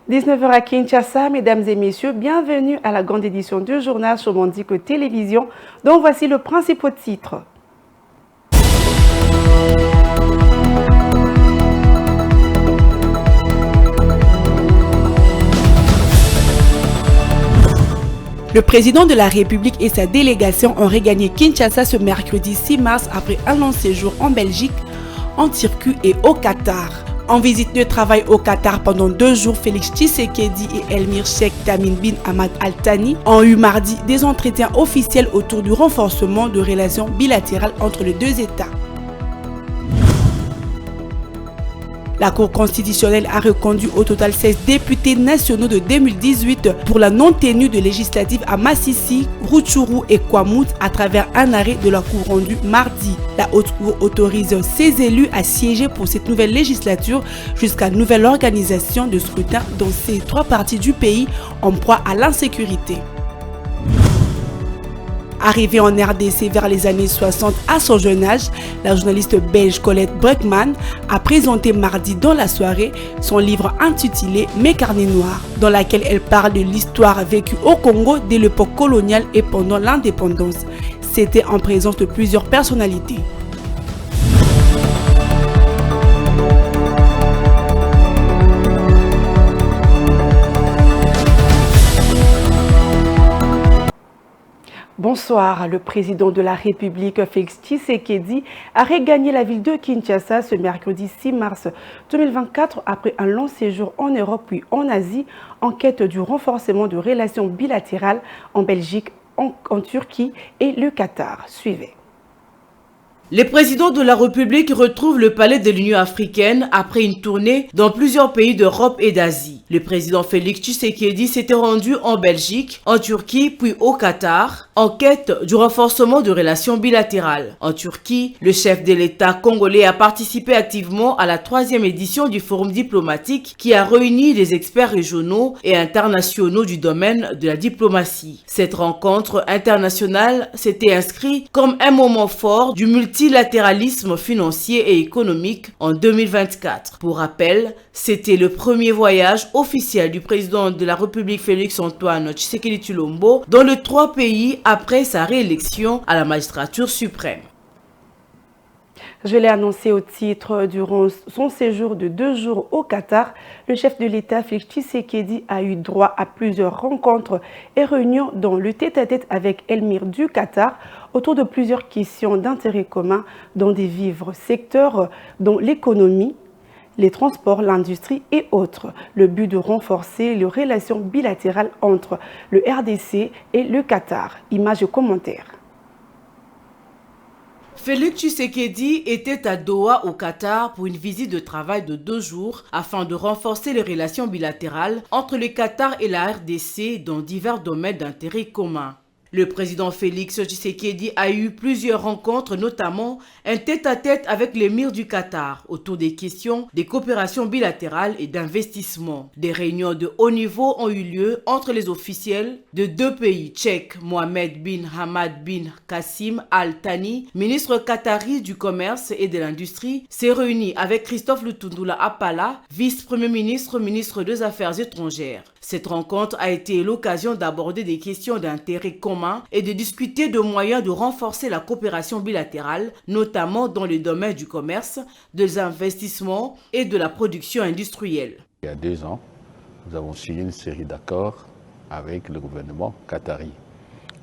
19h à Kinshasa, mesdames et messieurs, bienvenue à la grande édition du journal sur Mondico Télévision, dont voici le principal titre. Le président de la République et sa délégation ont regagné Kinshasa ce mercredi 6 mars après un long séjour en Belgique, en Turquie et au Qatar. En visite de travail au Qatar pendant 2 jours, Félix Tshisekedi et Elmir Sheikh Tamim bin Hamad Al Thani ont eu mardi des entretiens officiels autour du renforcement de relations bilatérales entre les deux États. La Cour constitutionnelle a reconduit au total 16 députés nationaux de 2018 pour la non-tenue de législatives à Massissi, Rutshuru et Kwamouth à travers un arrêt de la Cour rendu mardi. La Haute Cour autorise ces élus à siéger pour cette nouvelle législature jusqu'à nouvelle organisation de scrutin dans ces 3 parties du pays en proie à l'insécurité. Arrivée en RDC vers les années 60 à son jeune âge, la journaliste belge Colette Breckman a présenté mardi dans la soirée son livre intitulé Mes carnets noirs, dans laquelle elle parle de l'histoire vécue au Congo dès l'époque coloniale et pendant l'indépendance. C'était en présence de plusieurs personnalités. Bonsoir, le président de la République, Félix Tshisekedi, a regagné la ville de Kinshasa ce mercredi 6 mars 2024 après un long séjour en Europe puis en Asie en quête du renforcement de relations bilatérales en Belgique, en Turquie et le Qatar. Suivez. Les présidents de la République retrouvent le palais de l'Union africaine après une tournée dans plusieurs pays d'Europe et d'Asie. Le président Félix Tshisekedi s'était rendu en Belgique, en Turquie puis au Qatar, en quête du renforcement de relations bilatérales. En Turquie, le chef de l'État congolais a participé activement à la 3e édition du forum diplomatique qui a réuni des experts régionaux et internationaux du domaine de la diplomatie. Cette rencontre internationale s'était inscrite comme un moment fort du multilatéralisme financier et économique en 2024. Pour rappel, c'était le premier voyage officiel du président de la République Félix-Antoine Tshisekedi Tshilombo dans les 3 pays après sa réélection à la magistrature suprême. Je l'ai annoncé au titre, durant son séjour de 2 jours au Qatar, le chef de l'État, Félix Tshisekedi, a eu droit à plusieurs rencontres et réunions dans le tête-à-tête avec Elmir du Qatar autour de plusieurs questions d'intérêt commun dans des vivres secteurs dont l'économie, les transports, l'industrie et autres. Le but de renforcer les relations bilatérales entre le RDC et le Qatar. Images et commentaires. Félix Tshisekedi était à Doha au Qatar pour une visite de travail de 2 jours afin de renforcer les relations bilatérales entre le Qatar et la RDC dans divers domaines d'intérêt commun. Le président Félix Tshisekedi a eu plusieurs rencontres, notamment un tête-à-tête avec l'émir du Qatar autour des questions des coopérations bilatérales et d'investissement. Des réunions de haut niveau ont eu lieu entre les officiels de 2 pays tchèques, Mohamed bin Hamad bin Kassim Al Thani, ministre qatari du commerce et de l'industrie, s'est réuni avec Christophe Lutundula Apala, vice-premier ministre, ministre des Affaires étrangères. Cette rencontre a été l'occasion d'aborder des questions d'intérêt commun et de discuter de moyens de renforcer la coopération bilatérale, notamment dans les domaines du commerce, des investissements et de la production industrielle. Il y a 2 ans, nous avons signé une série d'accords avec le gouvernement qatari.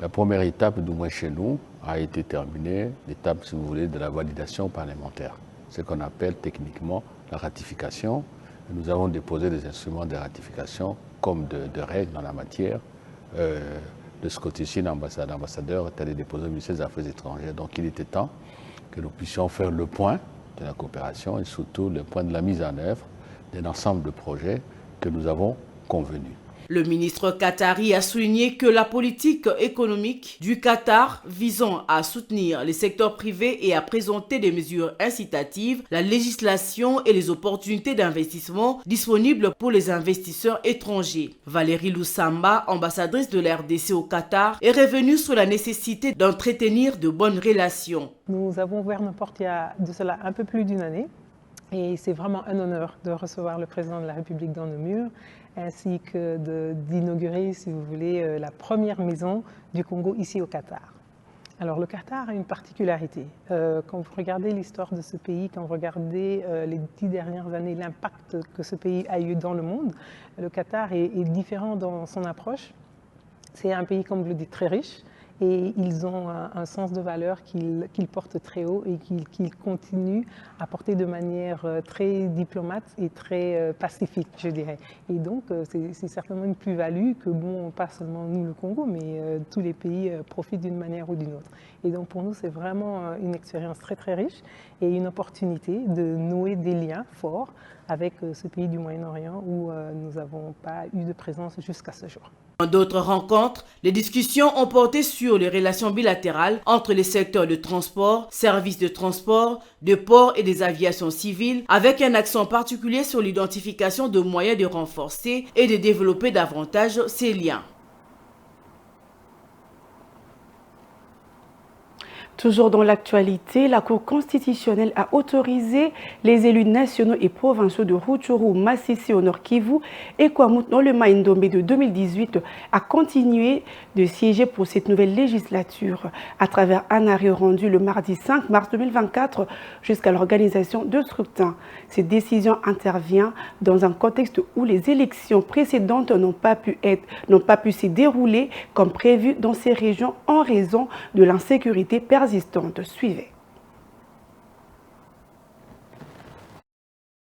La première étape, du moins chez nous, a été terminée, l'étape, si vous voulez, de la validation parlementaire, ce qu'on appelle techniquement la ratification. Nous avons déposé des instruments de ratification comme de règles en la matière. De ce côté-ci, l'ambassadeur est allé déposer au ministère des Affaires étrangères. Donc il était temps que nous puissions faire le point de la coopération et surtout le point de la mise en œuvre d'un ensemble de projets que nous avons convenus. Le ministre qatari a souligné que la politique économique du Qatar visant à soutenir les secteurs privés et à présenter des mesures incitatives, la législation et les opportunités d'investissement disponibles pour les investisseurs étrangers. Valérie Loussamba, ambassadrice de la RDC au Qatar, est revenue sur la nécessité d'entretenir de bonnes relations. Nous avons ouvert nos portes il y a de cela un peu plus d'1 année. Et c'est vraiment un honneur de recevoir le président de la République dans nos murs, ainsi que d'inaugurer, si vous voulez, la première maison du Congo ici au Qatar. Alors le Qatar a une particularité. Quand vous regardez l'histoire de ce pays, quand vous regardez les 10 dernières années, l'impact que ce pays a eu dans le monde, le Qatar est différent dans son approche. C'est un pays, comme vous le dites, très riche. Et ils ont un sens de valeur qu'ils portent très haut et qu'ils continuent à porter de manière très diplomate et très pacifique, je dirais. Et donc, c'est certainement une plus-value que, bon, pas seulement nous, le Congo, mais tous les pays profitent d'une manière ou d'une autre. Et donc, pour nous, c'est vraiment une expérience très, très riche et une opportunité de nouer des liens forts avec ce pays du Moyen-Orient où nous n'avons pas eu de présence jusqu'à ce jour. Dans d'autres rencontres, les discussions ont porté sur les relations bilatérales entre les secteurs de transport, services de transport, de port et des aviations civiles, avec un accent particulier sur l'identification de moyens de renforcer et de développer davantage ces liens. Toujours dans l'actualité, la Cour constitutionnelle a autorisé les élus nationaux et provinciaux de Rutshuru, Masisi au Nord Kivu et Kwamut dans le Maïndombe de 2018 à continuer de siéger pour cette nouvelle législature à travers un arrêt rendu le mardi 5 mars 2024 jusqu'à l'organisation de scrutin. Cette décision intervient dans un contexte où les élections précédentes n'ont pas pu se dérouler comme prévu dans ces régions en raison de l'insécurité persistante. Suivez.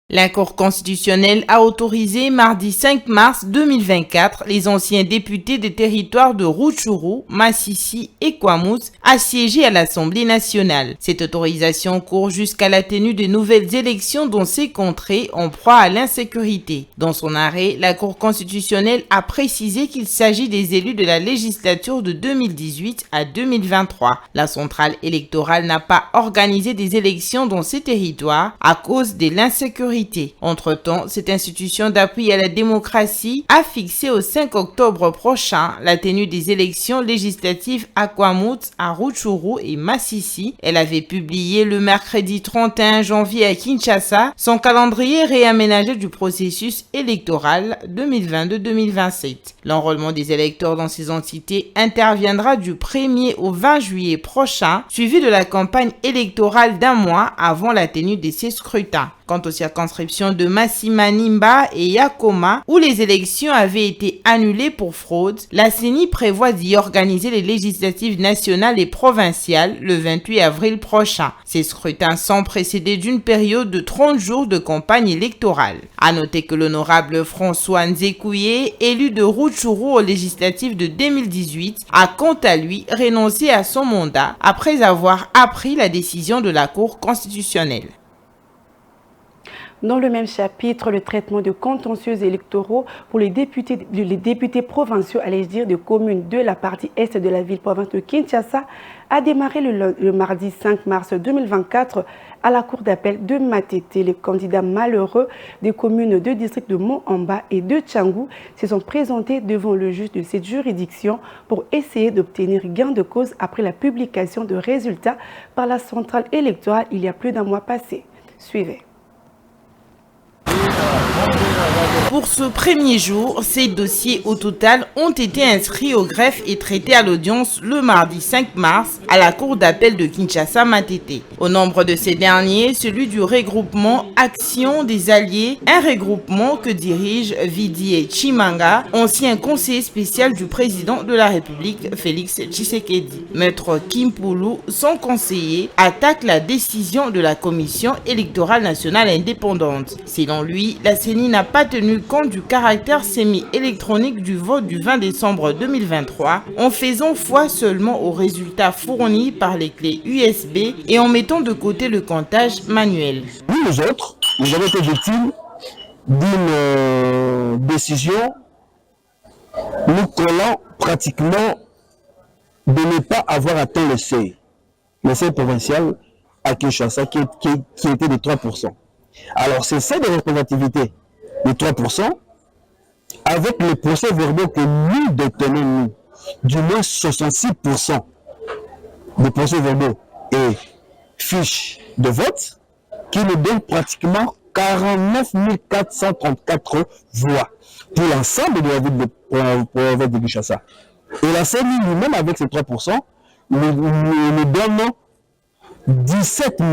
La Cour constitutionnelle a autorisé mardi 5 mars 2024 les anciens députés des territoires de Rutshuru, Masisi et Kwamut à siéger à l'Assemblée nationale. Cette autorisation court jusqu'à la tenue de nouvelles élections dans ces contrées en proie à l'insécurité. Dans son arrêt, la Cour constitutionnelle a précisé qu'il s'agit des élus de la législature de 2018 à 2023. La centrale électorale n'a pas organisé des élections dans ces territoires à cause de l'insécurité. Entre-temps, cette institution d'appui à la démocratie a fixé au 5 octobre prochain la tenue des élections législatives à Kwamut, à Rutshuru et Masisi. Elle avait publié le mercredi 31 janvier à Kinshasa son calendrier réaménagé du processus électoral 2022-2027. L'enrôlement des électeurs dans ces entités interviendra du 1er au 20 juillet prochain, suivi de la campagne électorale d'un mois avant la tenue de ces scrutins. Quant aux circonscriptions de Massimanimba et Yakoma, où les élections avaient été annulées pour fraude, la CENI prévoit d'y organiser les législatives nationales et provinciales le 28 avril prochain. Ces scrutins sont précédés d'une période de 30 jours de campagne électorale. À noter que l'honorable François Nzekouye, élu de Rutshuru aux législatives de 2018, a quant à lui renoncé à son mandat après avoir appris la décision de la Cour constitutionnelle. Dans le même chapitre, le traitement de contentieux électoraux pour les députés provinciaux, allais-je dire, de communes de la partie est de la ville-province de Kinshasa a démarré le mardi 5 mars 2024 à la cour d'appel de Matete. Les candidats malheureux des communes de district de Mont-en-Bas et de Tchangou se sont présentés devant le juge de cette juridiction pour essayer d'obtenir gain de cause après la publication de résultats par la centrale électorale il y a plus d'un mois passé. Suivez. Pour ce premier jour, ces dossiers au total ont été inscrits au greffe et traités à l'audience le mardi 5 mars à la cour d'appel de Kinshasa-Matete. Au nombre de ces derniers, celui du regroupement Action des Alliés, un regroupement que dirige Vidier Chimanga, ancien conseiller spécial du président de la République Félix Tshisekedi. Maître Kimpoulou, son conseiller, attaque la décision de la Commission électorale nationale indépendante. Selon lui, la CENI n'a pas tenu compte du caractère semi-électronique du vote du 20 décembre 2023 en faisant foi seulement aux résultats fournis par les clés USB et en mettant de côté le comptage manuel. Nous autres, nous avons été victimes d'une décision nous collant pratiquement de ne pas avoir atteint le seuil provincial à Kinshasa qui était de 3%. Alors c'est ça de représentativité de 3%, avec les procès-verbaux que nous détenons, nous, du moins 66% de procès-verbaux et fiches de vote, qui nous donnent pratiquement 49 434 voix pour l'ensemble de la ville de Kinshasa. Et la CENI lui-même, avec ses 3%, nous donne 17 000.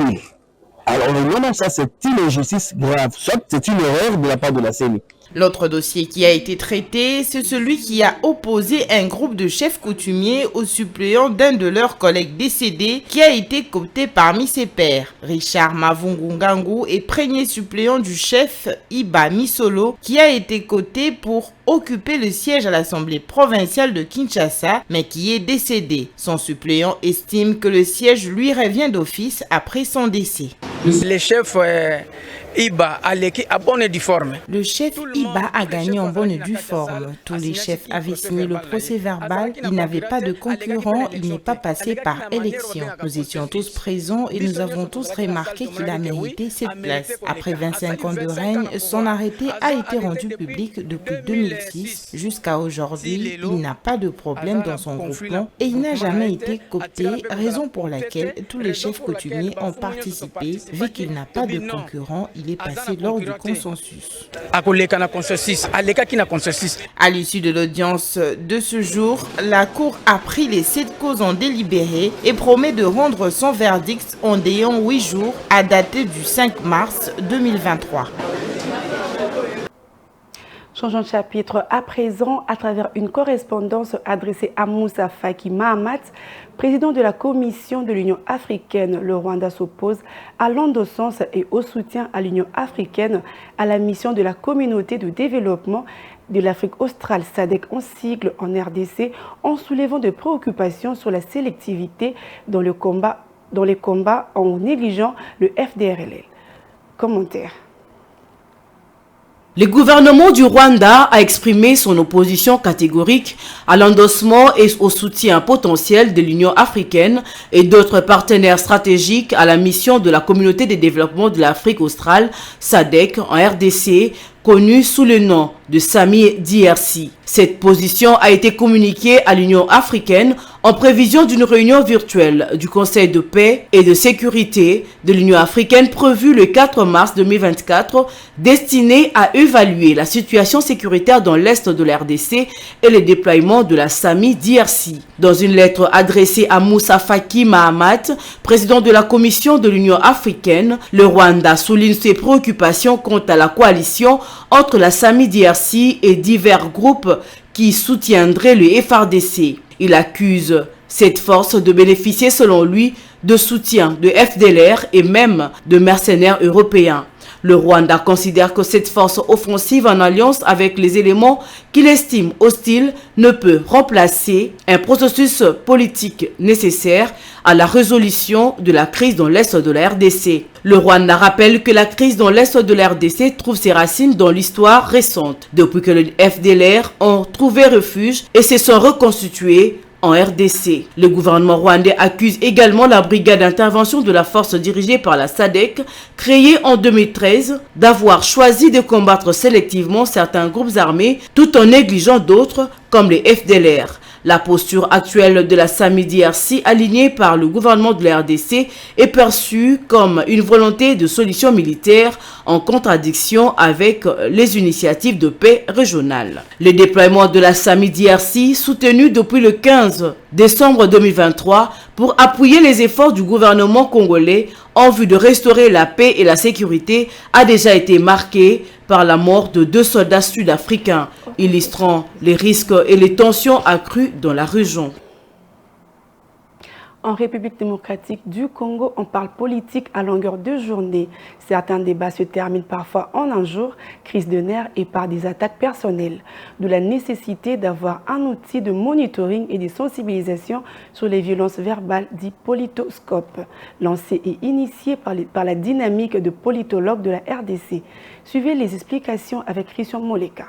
Alors non, ça c'est une injustice grave, soit c'est une erreur de la part de la CENI. L'autre dossier qui a été traité, c'est celui qui a opposé un groupe de chefs coutumiers au suppléant d'un de leurs collègues décédés qui a été coopté parmi ses pairs. Richard Mavungungangu est premier suppléant du chef Iba Misolo qui a été coopté pour occuper le siège à l'Assemblée provinciale de Kinshasa, mais qui est décédé. Son suppléant estime que le siège lui revient d'office après son décès. Le chef Iba a bonne et due forme. Le chef Iba a gagné en bonne et due forme. Tous les chefs avaient signé le procès verbal. Il n'avait pas de concurrent. Il n'est pas passé par élection. Nous étions tous présents et nous avons tous remarqué qu'il a mérité cette place. Après 25 ans de règne, son arrêté a été rendu public depuis 2006 jusqu'à aujourd'hui. Il n'a pas de problème dans son groupement et il n'a jamais été coopté, raison pour laquelle tous les chefs coutumiers ont participé. Vu qu'il n'a pas de concurrent, il est passé lors du consensus. À l'issue de l'audience de ce jour, la Cour a pris les 7 causes en délibéré et promet de rendre son verdict en déant 8 jours à dater du 5 mars 2023. Changeons de chapitre à présent à travers une correspondance adressée à Moussa Faki Mahamat, président de la Commission de l'Union africaine. Le Rwanda s'oppose à l'endossance et au soutien à l'Union africaine à la mission de la communauté de développement de l'Afrique australe SADC en sigle en RDC en soulevant des préoccupations sur la sélectivité dans les combats en négligeant le FDRLL. Commentaire. Le gouvernement du Rwanda a exprimé son opposition catégorique à l'endossement et au soutien potentiel de l'Union africaine et d'autres partenaires stratégiques à la mission de la communauté de développement de l'Afrique australe, SADC, en RDC, connue sous le nom de Sami DRC. Cette position a été communiquée à l'Union africaine en prévision d'une réunion virtuelle du Conseil de paix et de sécurité de l'Union africaine prévue le 4 mars 2024, destinée à évaluer la situation sécuritaire dans l'est de la RDC et le déploiement de la Sami DRC. Dans une lettre adressée à Moussa Faki Mahamat, président de la Commission de l'Union africaine, le Rwanda souligne ses préoccupations quant à la coalition entre la Sami DRC et divers groupes qui soutiendraient le FARDC. Il accuse cette force de bénéficier, selon lui, de soutien de FDLR et même de mercenaires européens. Le Rwanda considère que cette force offensive en alliance avec les éléments qu'il estime hostiles ne peut remplacer un processus politique nécessaire à la résolution de la crise dans l'est de la RDC. Le Rwanda rappelle que la crise dans l'est de la RDC trouve ses racines dans l'histoire récente, depuis que les FDLR ont trouvé refuge et se sont reconstitués en RDC. Le gouvernement rwandais accuse également la brigade d'intervention de la force dirigée par la SADC, créée en 2013, d'avoir choisi de combattre sélectivement certains groupes armés tout en négligeant d'autres comme les FDLR. La posture actuelle de la Sami DRC, alignée par le gouvernement de la RDC, est perçue comme une volonté de solution militaire en contradiction avec les initiatives de paix régionales. Le déploiement de la Sami DRC, soutenu depuis le 15 décembre 2023 pour appuyer les efforts du gouvernement congolais en vue de restaurer la paix et la sécurité, a déjà été marqué par la mort de 2 soldats sud-africains, illustrant les risques et les tensions accrues dans la région. En République démocratique du Congo, on parle politique à longueur de journée. Certains débats se terminent parfois en un jour, crise de nerfs et par des attaques personnelles. D'où la nécessité d'avoir un outil de monitoring et de sensibilisation sur les violences verbales dit politoscope, lancé et initié par la dynamique de politologues de la RDC. Suivez les explications avec Christian Moleka.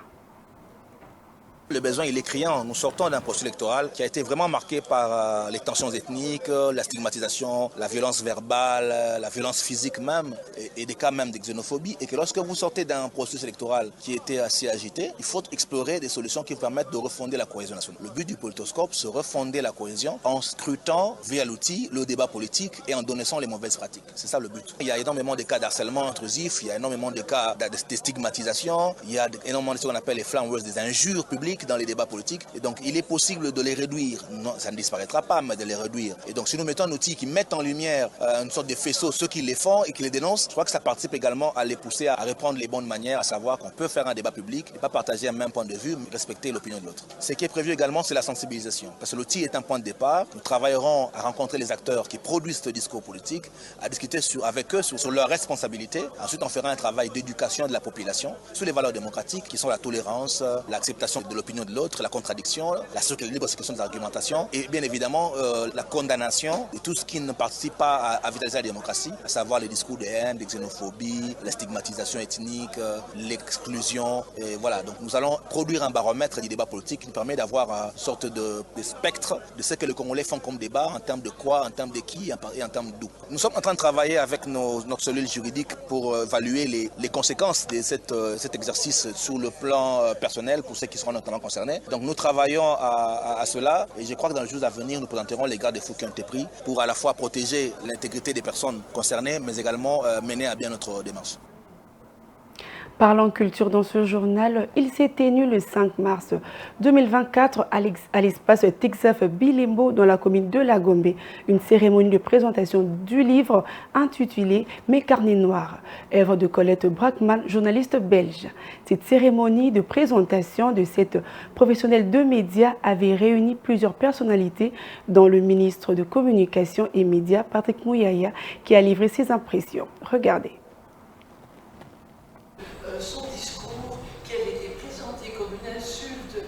Le besoin, il est criant. Nous sortons d'un processus électoral qui a été vraiment marqué par les tensions ethniques, la stigmatisation, la violence verbale, la violence physique même, et des cas même de xénophobie. Et que lorsque vous sortez d'un processus électoral qui était assez agité, il faut explorer des solutions qui permettent de refonder la cohésion nationale. Le but du Politoscope, c'est refonder la cohésion en scrutant via l'outil le débat politique et en dénonçant les mauvaises pratiques. C'est ça le but. Il y a énormément de cas d'harcèlement intrusif, il y a énormément de cas de stigmatisation, il y a énormément de ce qu'on appelle les flammes, des injures publiques dans les débats politiques. Et donc, il est possible de les réduire. Non, ça ne disparaîtra pas, mais de les réduire. Et donc, si nous mettons un outil qui met en lumière une sorte de faisceau ceux qui les font et qui les dénoncent, je crois que ça participe également à les pousser à reprendre les bonnes manières, à savoir qu'on peut faire un débat public, ne pas partager un même point de vue, mais respecter l'opinion de l'autre. Ce qui est prévu également, c'est la sensibilisation. Parce que l'outil est un point de départ. Nous travaillerons à rencontrer les acteurs qui produisent ce discours politique, à discuter avec eux sur leurs responsabilités. Ensuite, on fera un travail d'éducation de la population sur les valeurs démocratiques qui sont la tolérance, l'acceptation de l'opinion de l'autre, la contradiction, la libre circulation des argumentations et bien évidemment la condamnation de tout ce qui ne participe pas à vitaliser la démocratie, à savoir les discours de haine, de xénophobie, la stigmatisation ethnique, l'exclusion. Et voilà, donc nous allons produire un baromètre du débat politique qui nous permet d'avoir une sorte de spectre de ce que les Congolais font comme débat en termes de quoi, en termes de qui et en termes d'où. Nous sommes en train de travailler avec notre cellule juridique pour évaluer les conséquences de cet exercice sur le plan personnel pour ceux qui seront notamment concernés. Donc nous travaillons à cela et je crois que dans les jours à venir, nous présenterons les garde-fous qui ont été pris pour à la fois protéger l'intégrité des personnes concernées, mais également mener à bien notre démarche. Parlant culture dans ce journal, il s'est tenu le 5 mars 2024 à l'espace Texaf Bilembo dans la commune de La Gombe, une cérémonie de présentation du livre intitulé Mes carnets noirs, œuvre de Colette Brackman, journaliste belge. Cette cérémonie de présentation de cette professionnelle de médias avait réuni plusieurs personnalités, dont le ministre de Communication et Médias, Patrick Mouyaya, qui a livré ses impressions. Regardez. Son discours, qui avait été présenté comme une insulte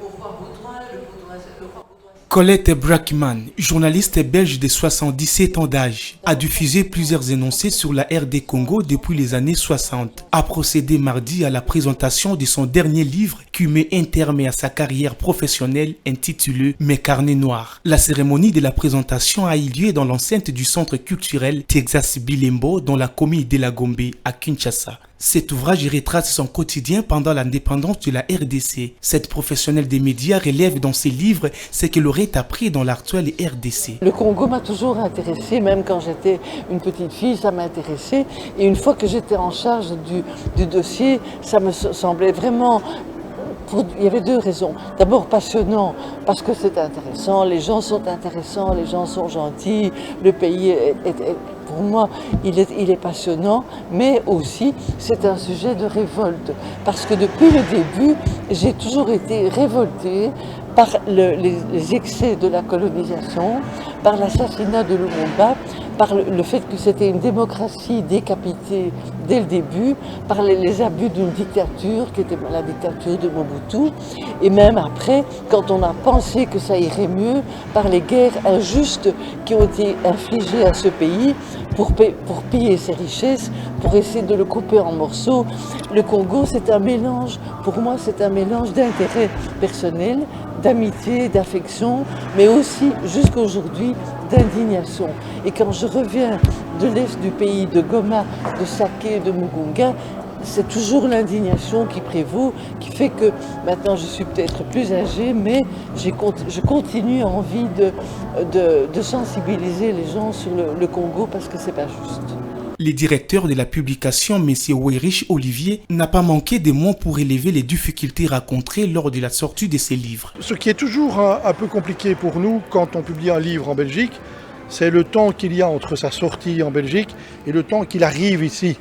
au roi Baudouin, le roi Baudouin. Colette Brackman, journaliste belge de 77 ans d'âge, a diffusé plusieurs énoncés sur la RD Congo depuis les années 60. A procédé mardi à la présentation de son dernier livre qui met un terme à sa carrière professionnelle intitulé Mes carnets noirs. La cérémonie de la présentation a eu lieu dans l'enceinte du centre culturel Texas Bilembo dans la commune de La Gombe à Kinshasa. Cet ouvrage retrace son quotidien pendant l'indépendance de la RDC. Cette professionnelle des médias relève dans ses livres ce qu'elle aurait appris dans l'actuelle RDC. Le Congo m'a toujours intéressé, même quand j'étais une petite fille, ça m'a intéressé. Et une fois que j'étais en charge du dossier, ça me semblait vraiment... Il y avait deux raisons. D'abord passionnant, parce que c'est intéressant, les gens sont intéressants, les gens sont gentils, le pays pour moi, il est passionnant, mais aussi c'est un sujet de révolte. Parce que depuis le début, j'ai toujours été révoltée par les excès de la colonisation, par l'assassinat de Lumumba, par le fait que c'était une démocratie décapitée dès le début, par les abus d'une dictature qui était la dictature de Mobutu, et même après, quand on a pensé que ça irait mieux, par les guerres injustes qui ont été infligées à ce pays pour piller ses richesses, pour essayer de le couper en morceaux. Le Congo, c'est un mélange, pour moi, c'est un mélange d'intérêts personnels, d'amitié, d'affection, mais aussi, jusqu'à aujourd'hui, d'indignation. Et quand je reviens de l'est du pays, de Goma, de Saké, de Mugunga, c'est toujours l'indignation qui prévaut, qui fait que maintenant je suis peut-être plus âgée, mais je continue envie de sensibiliser les gens sur le Congo parce que c'est pas juste. Le directeur de la publication, M. Weyrich Olivier, n'a pas manqué de mots pour élever les difficultés rencontrées lors de la sortie de ses livres. Ce qui est toujours un peu compliqué pour nous quand on publie un livre en Belgique, c'est le temps qu'il y a entre sa sortie en Belgique et le temps qu'il arrive ici.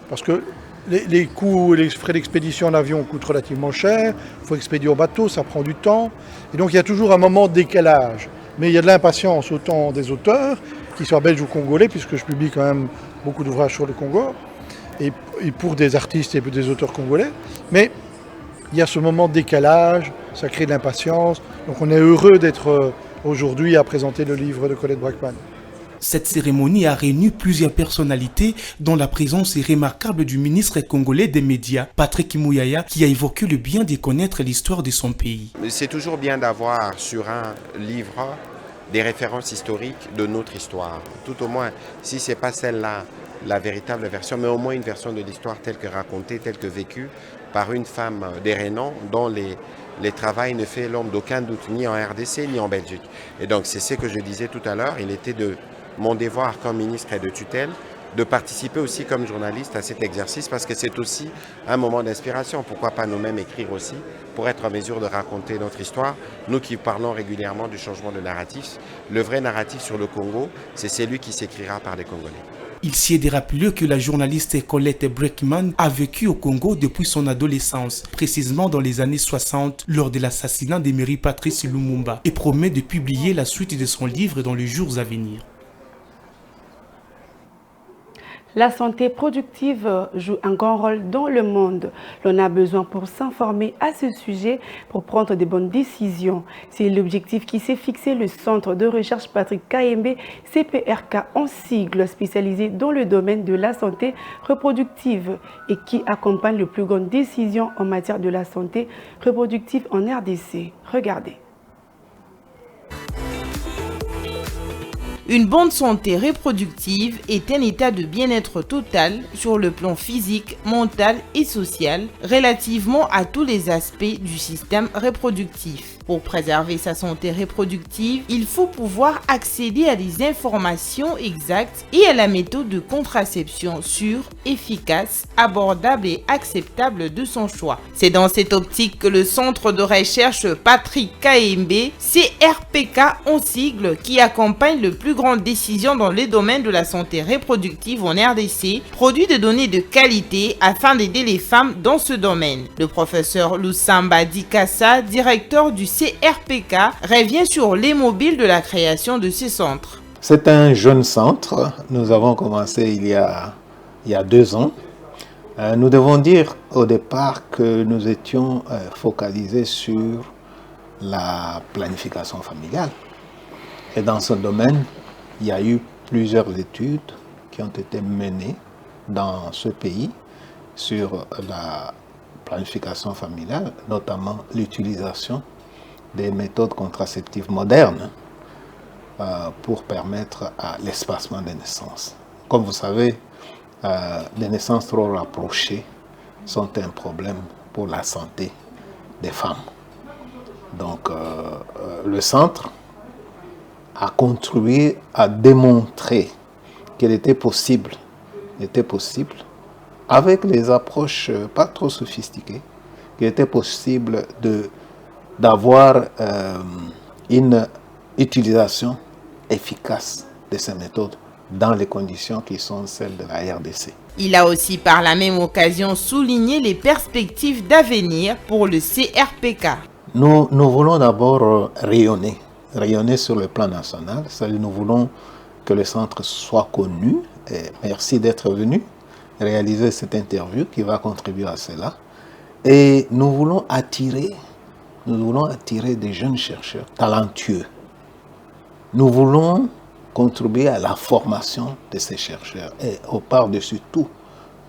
Parce que les coûts et les frais d'expédition en avion coûtent relativement cher, il faut expédier au bateau, ça prend du temps. Et donc il y a toujours un moment de décalage. Mais il y a de l'impatience autant des auteurs, qu'ils soient belges ou congolais, puisque je publie quand même beaucoup d'ouvrages sur le Congo, et pour des artistes et des auteurs congolais. Mais il y a ce moment de décalage, ça crée de l'impatience. Donc on est heureux d'être aujourd'hui à présenter le livre de Colette Brackman. Cette cérémonie a réuni plusieurs personnalités, dont la présence est remarquable du ministre congolais des médias, Patrick Mouyaya, qui a évoqué le bien de connaître l'histoire de son pays. C'est toujours bien d'avoir sur un livre des références historiques de notre histoire. Tout au moins, si ce n'est pas celle-là, la véritable version, mais au moins une version de l'histoire telle que racontée, telle que vécue par une femme des Rénans dont les travail ne fait l'homme d'aucun doute, ni en RDC, ni en Belgique. Et donc, c'est ce que je disais tout à l'heure, il était de mon devoir comme ministre et de tutelle de participer aussi comme journaliste à cet exercice parce que c'est aussi un moment d'inspiration. Pourquoi pas nous-mêmes écrire aussi pour être en mesure de raconter notre histoire. Nous qui parlons régulièrement du changement de narratif, le vrai narratif sur le Congo, c'est celui qui s'écrira par les Congolais. Il s'y est de rappeler que la journaliste Colette Braeckman a vécu au Congo depuis son adolescence, précisément dans les années 60, lors de l'assassinat d'Emery Patrice Lumumba, et promet de publier la suite de son livre dans les jours à venir. La santé productive joue un grand rôle dans le monde. L'on a besoin pour s'informer à ce sujet, pour prendre de bonnes décisions. C'est l'objectif qui s'est fixé le Centre de recherche Patrick Kayembe, CPRK en sigle, spécialisé dans le domaine de la santé reproductive et qui accompagne les plus grandes décisions en matière de la santé reproductive en RDC. Regardez. Une bonne santé reproductive est un état de bien-être total sur le plan physique, mental et social relativement à tous les aspects du système reproductif. Pour préserver sa santé reproductive, il faut pouvoir accéder à des informations exactes et à la méthode de contraception sûre, efficace, abordable et acceptable de son choix. C'est dans cette optique que le Centre de recherche Patrick Kayembe, CRPK en sigle, qui accompagne le plus grandes décisions dans les domaines de la santé reproductive en RDC, produit des données de qualité afin d'aider les femmes dans ce domaine. Le professeur Lusamba Dikassa, directeur du CRPK, revient sur les mobiles de la création de ces centres. C'est un jeune centre. Nous avons commencé il y a 2 ans. Nous devons dire au départ que nous étions focalisés sur la planification familiale. Et dans ce domaine, il y a eu plusieurs études qui ont été menées dans ce pays sur la planification familiale, notamment l'utilisation des méthodes contraceptives modernes pour permettre à l'espacement des naissances. Comme vous savez, les naissances trop rapprochées sont un problème pour la santé des femmes. Donc, le centre a contribué à démontrer qu'il était possible, avec les approches pas trop sophistiquées, qu'il était possible d'avoir une utilisation efficace de ces méthodes dans les conditions qui sont celles de la RDC. Il a aussi par la même occasion souligné les perspectives d'avenir pour le CRPK. Nous voulons d'abord rayonner sur le plan national. Nous voulons que le centre soit connu. Et merci d'être venu réaliser cette interview qui va contribuer à cela. Et nous voulons attirer des jeunes chercheurs talentueux. Nous voulons contribuer à la formation de ces chercheurs. Et par-dessus tout,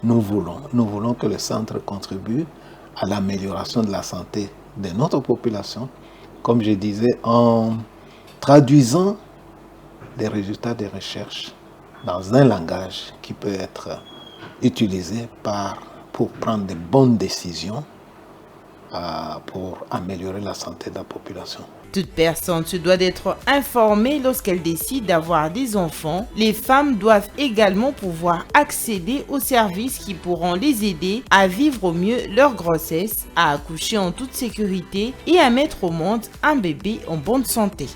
nous voulons que le centre contribue à l'amélioration de la santé de notre population, comme je disais, en traduisant les résultats des recherches dans un langage qui peut être utilisé pour prendre de bonnes décisions pour améliorer la santé de la population. Toute personne se doit d'être informée lorsqu'elle décide d'avoir des enfants. Les femmes doivent également pouvoir accéder aux services qui pourront les aider à vivre au mieux leur grossesse, à accoucher en toute sécurité et à mettre au monde un bébé en bonne santé.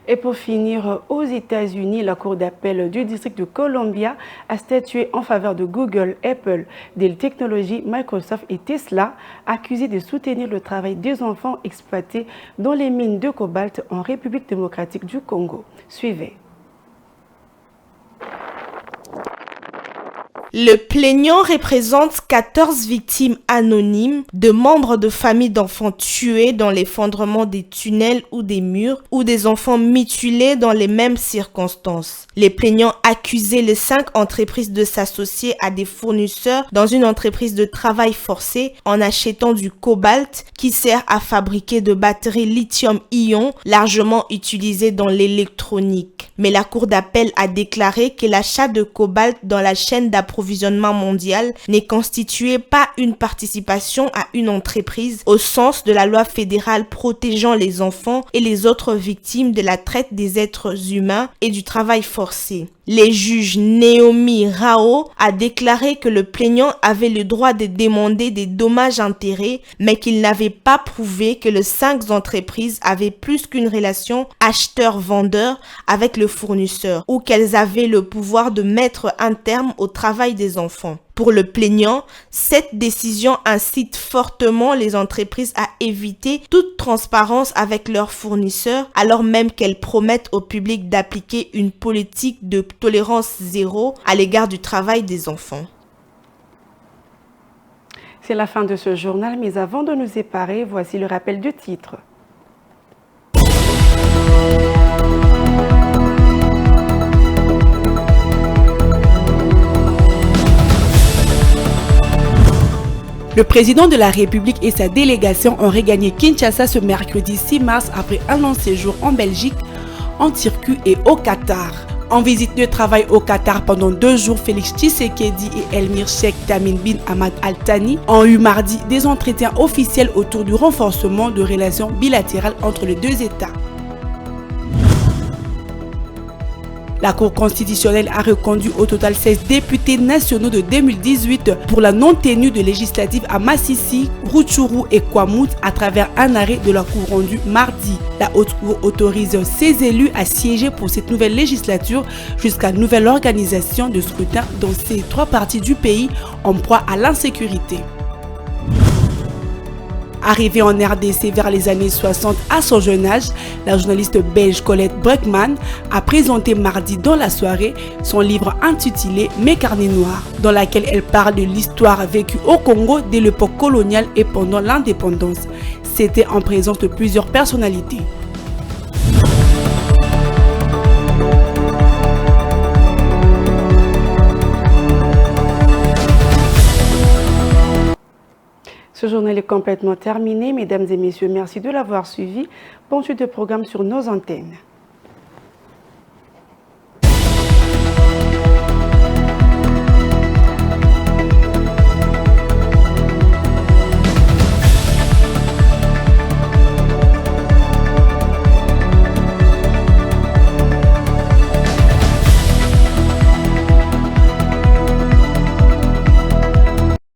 Et pour finir, aux États-Unis, la Cour d'appel du district de Columbia a statué en faveur de Google, Apple, Dell Technologies, Microsoft et Tesla, accusés de soutenir le travail des enfants exploités dans les mines de cobalt en République démocratique du Congo. Suivez. Le plaignant représente 14 victimes anonymes de membres de familles d'enfants tués dans l'effondrement des tunnels ou des murs ou des enfants mutilés dans les mêmes circonstances. Les plaignants accusaient les 5 entreprises de s'associer à des fournisseurs dans une entreprise de travail forcé en achetant du cobalt qui sert à fabriquer de batteries lithium-ion largement utilisées dans l'électronique. Mais la Cour d'appel a déclaré que l'achat de cobalt dans la chaîne d'approvisionnement mondial n'est constitué pas une participation à une entreprise au sens de la loi fédérale protégeant les enfants et les autres victimes de la traite des êtres humains et du travail forcé. Les juges Naomi Rao a déclaré que le plaignant avait le droit de demander des dommages-intérêts, mais qu'il n'avait pas prouvé que les 5 entreprises avaient plus qu'une relation acheteur-vendeur avec le fournisseur ou qu'elles avaient le pouvoir de mettre un terme au travail des enfants. Pour le plaignant, cette décision incite fortement les entreprises à éviter toute transparence avec leurs fournisseurs, alors même qu'elles promettent au public d'appliquer une politique de tolérance zéro à l'égard du travail des enfants. C'est la fin de ce journal, mais avant de nous séparer, voici le rappel du titre. Le président de la République et sa délégation ont regagné Kinshasa ce mercredi 6 mars après un long séjour en Belgique, en Turquie et au Qatar. En visite de travail au Qatar pendant 2 jours, Félix Tshisekedi et Elmir Sheikh Tamim bin Hamad Al Thani ont eu mardi des entretiens officiels autour du renforcement de relations bilatérales entre les 2 États. La Cour constitutionnelle a reconduit au total 16 députés nationaux de 2018 pour la non-tenue de législatives à Massissi, Rutshuru et Kwamouth à travers un arrêt de la Cour rendu mardi. La Haute Cour autorise ces élus à siéger pour cette nouvelle législature jusqu'à nouvelle organisation de scrutin dans ces 3 parties du pays en proie à l'insécurité. Arrivée en RDC vers les années 60 à son jeune âge, la journaliste belge Colette Breukman a présenté mardi dans la soirée son livre intitulé Mes carnets noirs, dans laquelle elle parle de l'histoire vécue au Congo dès l'époque coloniale et pendant l'indépendance. C'était en présence de plusieurs personnalités. Ce journal est complètement terminé. Mesdames et messieurs, merci de l'avoir suivi. Bon suite de programme sur nos antennes.